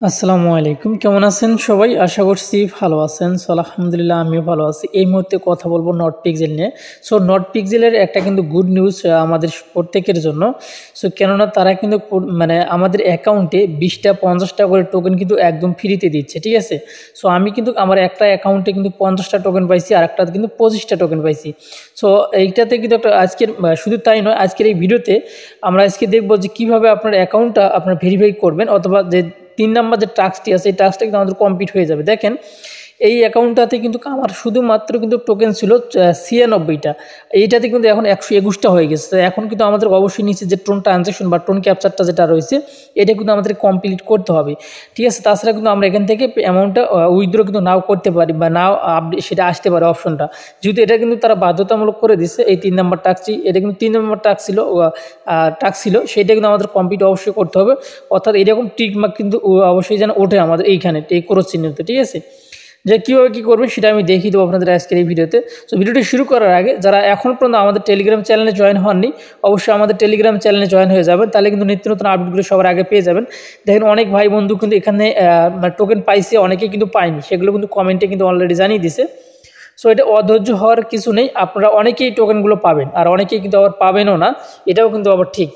আসসালামু আলাইকুম। কেমন আছেন সবাই? আশা করছি ভালো আছেন। সো আলহামদুলিল্লাহ আমিও ভালো আছি। এই মুহূর্তে কথা বলব নটপিক্সেল নিয়ে। সো নটপিক্সেলের একটা কিন্তু গুড নিউজ আমাদের প্রত্যেকের জন্য। সো কেননা তারা কিন্তু মানে আমাদের অ্যাকাউন্টে 20 টা 50 টা করে টোকেন কিন্তু একদম ফ্রিতে দিচ্ছে। ঠিক আছে? সো আমি কিন্তু আমার একটা অ্যাকাউন্টে কিন্তু 50 টা টোকেন পাইছি, আরেকটাতে কিন্তু 25 টা টোকেন পাইছি। সো এইটাতে কিন্তু একটা আজকের শুধু তাই নয়, আজকের এই ভিডিওতে আমরা আজকে দেখব যে কিভাবে আপনার অ্যাকাউন্টটা আপনার ভেরিফাই করবেন, অথবা যে 3 নাম্বার যে টাস্কটি আছে এই টাস্কটা কিন্তু আমাদের কমপ্লিট হয়ে যাবে। দেখেন এই অ্যাকাউন্টটাতে কিন্তু আমার শুধুমাত্র কিন্তু টোকেন ছিল 96টা, এইটাতে কিন্তু এখন 121টা হয়ে গেছে। তো এখন কিন্তু আমাদের অবশ্যই নিচে যে টোন ট্রানজ্যাকশন বা টোন ক্যাপচারটা যেটা রয়েছে এটা কিন্তু আমাদের কমপ্লিট করতে হবে। ঠিক আছে? তাছাড়া কিন্তু আমরা এখান থেকে অ্যামাউন্টটা উইথড্র কিন্তু নাও করতে পারি বা নাও আপডেট সেটা আসতে পারে অপশনটা, যেহেতু এটা কিন্তু তারা বাধ্যতামূলক করে দিচ্ছে। এই 3 নাম্বার টাস্কটি, এটা কিন্তু 3 নম্বর টাস্ক ছিল সেটা কিন্তু আমাদের কমপ্লিট অবশ্যই করতে হবে। অর্থাৎ এরকম টিক মার্ক কিন্তু অবশ্যই যেন ওঠে আমাদের এইখানে এই ক্রস চিহ্নতে। ঠিক আছে? যে কীভাবে কী করবেন সেটা আমি দেখিয়ে দেবো আপনাদের আজকের এই ভিডিওতে। সো ভিডিওটি শুরু করার আগে যারা এখন পর্যন্ত আমাদের টেলিগ্রাম চ্যানেলে জয়েন হননি, অবশ্যই আমাদের টেলিগ্রাম চ্যানেলে জয়েন হয়ে যাবেন, তাহলে কিন্তু নিত্য নতুন আপডেটগুলো সবার আগে পেয়ে যাবেন। দেখেন অনেক ভাই বন্ধু কিন্তু এখানে টোকেন পাইছে, অনেকেই কিন্তু পায়নি, সেগুলো কিন্তু কমেন্টে কিন্তু অলরেডি জানিয়ে দিছে। সো এটা অধৈর্য হওয়ার কিছু নেই, আপনারা অনেকেই টোকেনগুলো পাবেন আর অনেকেই কিন্তু আবার পাবেনও না, এটাও কিন্তু আবার ঠিক।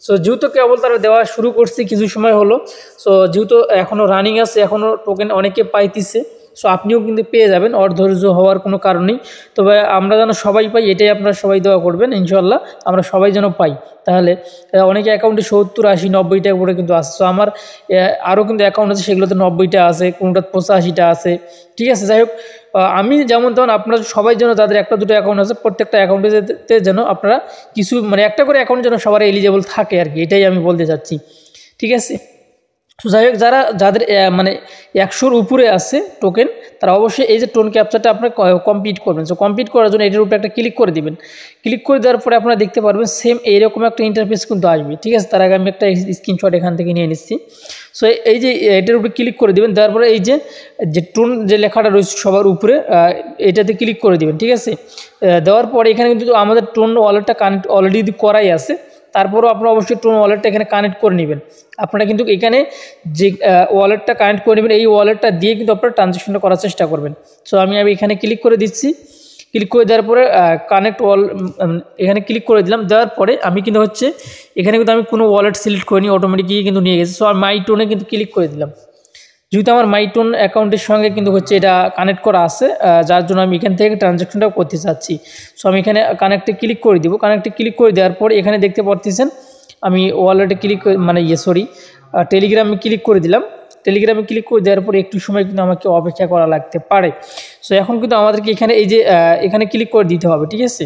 সো যেহেতু কেবল তারা দেওয়া শুরু করছে কিছু সময় হলো, সো যেহেতু এখনও রানিং আছে, এখনও টোকেন অনেকে পাইতেছে, সো আপনিও কিন্তু পেয়ে যাবেন, অধৈর্য হওয়ার কোনো কারণ নেই। তবে আমরা যেন সবাই পাই এটাই আপনারা সবাই দোয়া করবেন, ইনশাল্লাহ আমরা সবাই যেন পাই। তাহলে অনেকে অ্যাকাউন্টে 70, 80, 90টা করে কিন্তু আসে। সো আমার আরও কিন্তু অ্যাকাউন্ট আছে, সেগুলোতে 90টা আছে, কোনোটা 85টা আছে। ঠিক আছে? যাই হোক, আমি যেমন তেমন আপনারা সবাই যেন, যাদের একটা দুটো অ্যাকাউন্ট আছে প্রত্যেকটা অ্যাকাউন্টে যেন আপনারা কিছু একটা করে অ্যাকাউন্ট যেন সবার এলিজেবল থাকে আর কি, এটাই আমি বলতে চাচ্ছি। ঠিক আছে? তো যাই হোক, যাদের 100-র উপরে আছে টোকেন, তারা অবশ্যই এই যে টোন ক্যাপচারটা আপনার কমপ্লিট করবেন। সো কমপ্লিট করার জন্য এটার উপরে একটা ক্লিক করে দিবেন। ক্লিক করে দেওয়ার পরে আপনারা দেখতে পারবেন সেম এইরকম একটা ইন্টারফেস কিন্তু আসবে। ঠিক আছে? তার আগে আমি একটা স্ক্রিনশট এখান থেকে নিয়ে নিচ্ছি। সো এই যে এটার উপরে ক্লিক করে দিবেন, দেওয়ার পরে এই যে টোন যে লেখাটা রয়েছে সবার উপরে, এটাতে ক্লিক করে দিবেন। ঠিক আছে? দেওয়ার পরে এখানে কিন্তু আমাদের টোন ওয়ালেটটা কানেক্ট অলরেডি করাই আছে, তারপরেও আপনারা অবশ্যই টোন ওয়ালেটটা এখানে কানেক্ট করে নেবেন। আপনারা কিন্তু এখানে যে ওয়ালেটটা কানেক্ট করে নেবেন, এই ওয়ালেটটা দিয়ে কিন্তু আপনারা ট্রানজ্যাকশনটা করার চেষ্টা করবেন। সো আমি এখানে ক্লিক করে দিচ্ছি। ক্লিক করে দেওয়ার পরে কানেক্ট এখানে ক্লিক করে দিলাম। দেওয়ার পরে আমি কিন্তু এখানে কিন্তু আমি কোনো ওয়ালেট সিলেক্ট করিনি, অটোমেটিকই কিন্তু নিয়ে গেছে। সো আর মাই টোনে কিন্তু ক্লিক করে দিলাম, যেহেতু আমার মাইটোন অ্যাকাউন্টের সঙ্গে কিন্তু এটা কানেক্ট করা আছে, যার জন্য আমি এখান থেকে ট্রানজ্যাকশনটা করতে চাচ্ছি। সো আমি এখানে কানেক্টে ক্লিক করে দিব। কানেক্টে ক্লিক করে দেওয়ার পর এখানে দেখতে পাচ্ছেন আমি ওয়ালেটে ক্লিক টেলিগ্রামে ক্লিক করে দিলাম। টেলিগ্রামে ক্লিক করে দেওয়ার পর একটু সময় কিন্তু আমাকে অপেক্ষা করা লাগতে পারে। সো এখন কিন্তু আমাদেরকে এখানে এখানে ক্লিক করে দিতে হবে। ঠিক আছে?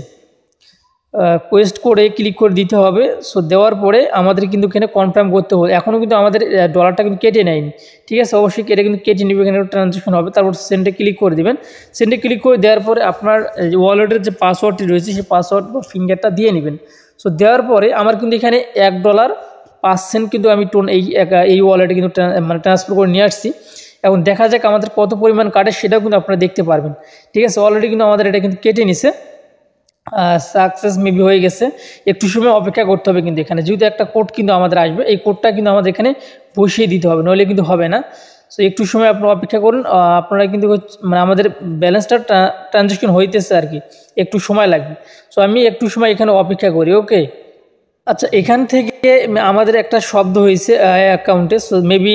কোয়েস্ট করে ক্লিক করে দিতে হবে। সো দেওয়ার পরে আমাদের কিন্তু এখানে কনফার্ম করতে হবে। এখনও কিন্তু আমাদের ডলারটা কিন্তু কেটে নেয়নি। ঠিক আছে? অবশ্যই এটা কিন্তু কেটে নেবে, এখানে ট্রানজ্যাকশন হবে। তারপর সেন্ডে ক্লিক করে দেবেন। সেন্ডে ক্লিক করে দেওয়ার পরে আপনার ওয়ালেটের যে পাসওয়ার্ডটি রয়েছে সেই পাসওয়ার্ড বা ফিঙ্গারটা দিয়ে নেবেন। সো দেওয়ার পরে আমার কিন্তু এখানে $1.05 কিন্তু আমি এই ওয়ালেটে কিন্তু ট্রান্সফার করে নিয়ে আসছি। এখন দেখা যাক আমাদের কত পরিমাণ কাটে, সেটাও কিন্তু আপনারা দেখতে পারবেন। ঠিক আছে? অলরেডি কিন্তু আমাদের এটা কিন্তু কেটে নিছে, সাকসেস মেবি হয়ে গেছে। একটু সময় অপেক্ষা করতে হবে, কিন্তু এখানে যেহেতু একটা কোড কিন্তু আমাদের আসবে, এই কোডটা কিন্তু আমাদের এখানে বসিয়ে দিতে হবে, নইলে কিন্তু হবে না। সো একটু সময় আপনারা অপেক্ষা করুন। আপনারা কিন্তু আমাদের ব্যালেন্সটা ট্রানজ্যাকশন হইতেছে আর কি, একটু সময় লাগবে। সো আমি একটু সময় এখানে অপেক্ষা করি। ওকে, আচ্ছা, এখান থেকে আমাদের একটা শব্দ হয়েছে অ্যাকাউন্টে, সো মেবি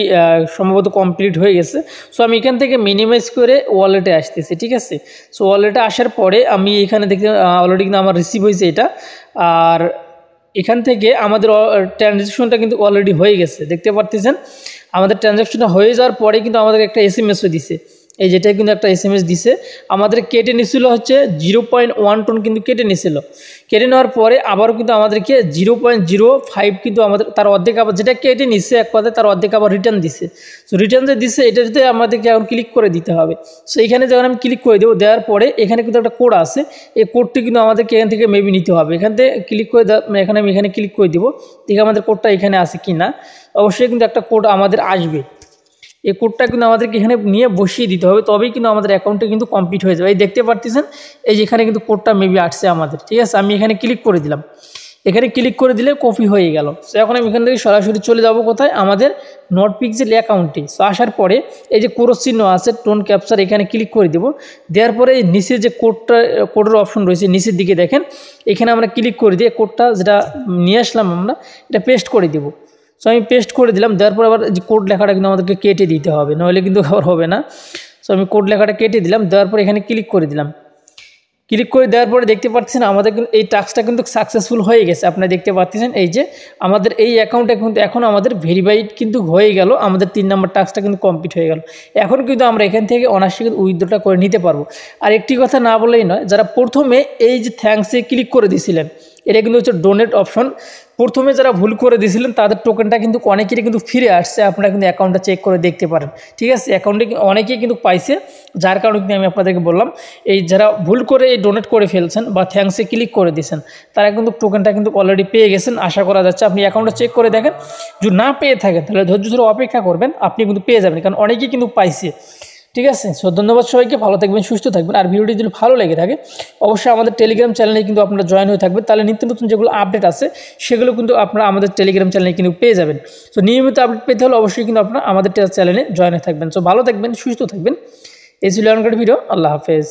সম্ভবত কমপ্লিট হয়ে গেছে। সো আমি এখান থেকে মিনিমাইজ করে ওয়ালেটে আসতেছি। ঠিক আছে? সো ওয়ালেটে আসার পরে আমি এখানে দেখতে অলরেডি কিন্তু আমার রিসিভ হয়েছে এটা, আর এখান থেকে আমাদের ট্রানজ্যাকশনটা কিন্তু অলরেডি হয়ে গেছে, দেখতে পারতেছেন। আমাদের ট্রানজ্যাকশনটা হয়ে যাওয়ার পরে কিন্তু আমাদের একটা SMS-ও দিছে, এই যেটা কিন্তু একটা SMS দিছে। আমাদের কেটে নিছিল 0.1 টন কিন্তু কেটে নিছিল। কেটে নেওয়ার পরে আবারও কিন্তু আমাদেরকে 0.05 কিন্তু আমাদের তার অর্ধেক আবার যেটা কেটে নিচ্ছে এক কথায় তার অর্ধেক আবার রিটার্ন দিছে। সো রিটার্ন যে দিচ্ছে এটাতে আমাদেরকে এখন ক্লিক করে দিতে হবে। সো এখানে যখন আমি ক্লিক করে দেবো, দেওয়ার পরে এখানে কিন্তু একটা কোড আছে, এই কোডটি কিন্তু আমাদেরকে এখান থেকে মেবি নিতে হবে। এখান থেকে ক্লিক করে আমি এখানে ক্লিক করে দেবো, দেখি আমাদের কোডটা এখানে আছে কি না। অবশ্যই কিন্তু একটা কোড আমাদের আসবে, এই কোডটা কিন্তু আমাদেরকে এখানে নিয়ে বসিয়ে দিতে হবে, তবেই কিন্তু আমাদের অ্যাকাউন্টে কিন্তু কমপ্লিট হয়ে যাবে। এই দেখতে পারতেছেন এই যেখানে কিন্তু কোডটা মেবি আসছে আমাদের। ঠিক আছে? আমি এখানে ক্লিক করে দিলাম। এখানে ক্লিক করে দিলে কপি হয়ে গেল। সো এখন আমি এখান থেকে সরাসরি চলে যাব কোথায়, আমাদের নটপিক্সেল অ্যাকাউন্টে। সো আসার পরে এই যে ক্রস চিহ্ন আছে টোন ক্যাপচার, এখানে ক্লিক করে দেব। দেওয়ার পরে নিচে যে কোডের অপশন রয়েছে নিচের দিকে দেখেন, এখানে আমরা ক্লিক করে দিয়ে কোডটা যেটা নিয়ে আসলাম আমরা এটা পেস্ট করে দেব। সো আমি পেস্ট করে দিলাম। দেওয়ার পর আবার যে কোড লেখাটা কিন্তু আমাদেরকে কেটে দিতে হবে, নাহলে কিন্তু আবার হবে না। সো আমি কোড লেখাটা কেটে দিলাম। দেওয়ার পর এখানে ক্লিক করে দিলাম। ক্লিক করে দেওয়ার পরে দেখতে পাচ্ছেন আমাদের কিন্তু এই টাস্কটা কিন্তু সাকসেসফুল হয়ে গেছে। আপনারা দেখতে পাচ্ছেন এই যে আমাদের এই অ্যাকাউন্টটা কিন্তু এখন আমাদের ভেরিফাইড কিন্তু হয়ে গেল, আমাদের 3 নম্বর টাস্কটা কিন্তু কমপ্লিট হয়ে গেল। এখন কিন্তু আমরা এখান থেকে অনায়াসে কিন্তু উইথড্রটা করে নিতে পারবো। আর একটি কথা না বললেই নয়, যারা প্রথমে এই যে থ্যাঙ্কসে ক্লিক করে দিয়েছিলেন, এটা কিন্তু হচ্ছে ডোনেট অপশন। প্রথমে যারা ভুল করে দিয়েছিলেন তাদের টোকেনটা কিন্তু অনেকেরই কিন্তু ফিরে আসছে, আপনারা কিন্তু অ্যাকাউন্টটা চেক করে দেখতে পারেন। ঠিক আছে, অ্যাকাউন্টে অনেকেই কিন্তু পাইছে, যার কারণে কিন্তু আমি আপনাদেরকে বললাম এই যারা ভুল করে এই ডোনেট করে ফেলছেন বা থ্যাঙ্কসে ক্লিক করে দিয়েছেন তারা কিন্তু টোকেনটা কিন্তু অলরেডি পেয়ে গেছেন। আশা করা যাচ্ছে আপনি অ্যাকাউন্টটা চেক করে দেখেন, যদি না পেয়ে থাকেন তাহলে ধৈর্য ধরে অপেক্ষা করবেন, আপনি কিন্তু পেয়ে যাবেন, কারণ অনেকেই কিন্তু পাইছে। ঠিক আছে, সো ধন্যবাদ সবাইকে, ভালো থাকবেন, সুস্থ থাকবেন। আর ভিডিওটি যদি ভালো লেগে থাকে অবশ্যই আমাদের টেলিগ্রাম চ্যানেলে কিন্তু আপনারা জয়েন হয়ে থাকবেন, তাহলে নিত্য নতুন যেগুলো আপডেট আছে সেগুলো কিন্তু আপনারা আমাদের টেলিগ্রাম চ্যানেলে কিন্তু পেয়ে যাবেন। সো নিয়মিত আপডেট পেতে হলে অবশ্যই কিন্তু আপনারা আমাদের চ্যানেলে জয়েন হয়ে থাকবেন। সো ভালো থাকবেন, সুস্থ থাকবেন। এই ছিল এখনকার ভিডিও। আল্লাহ হাফেজ।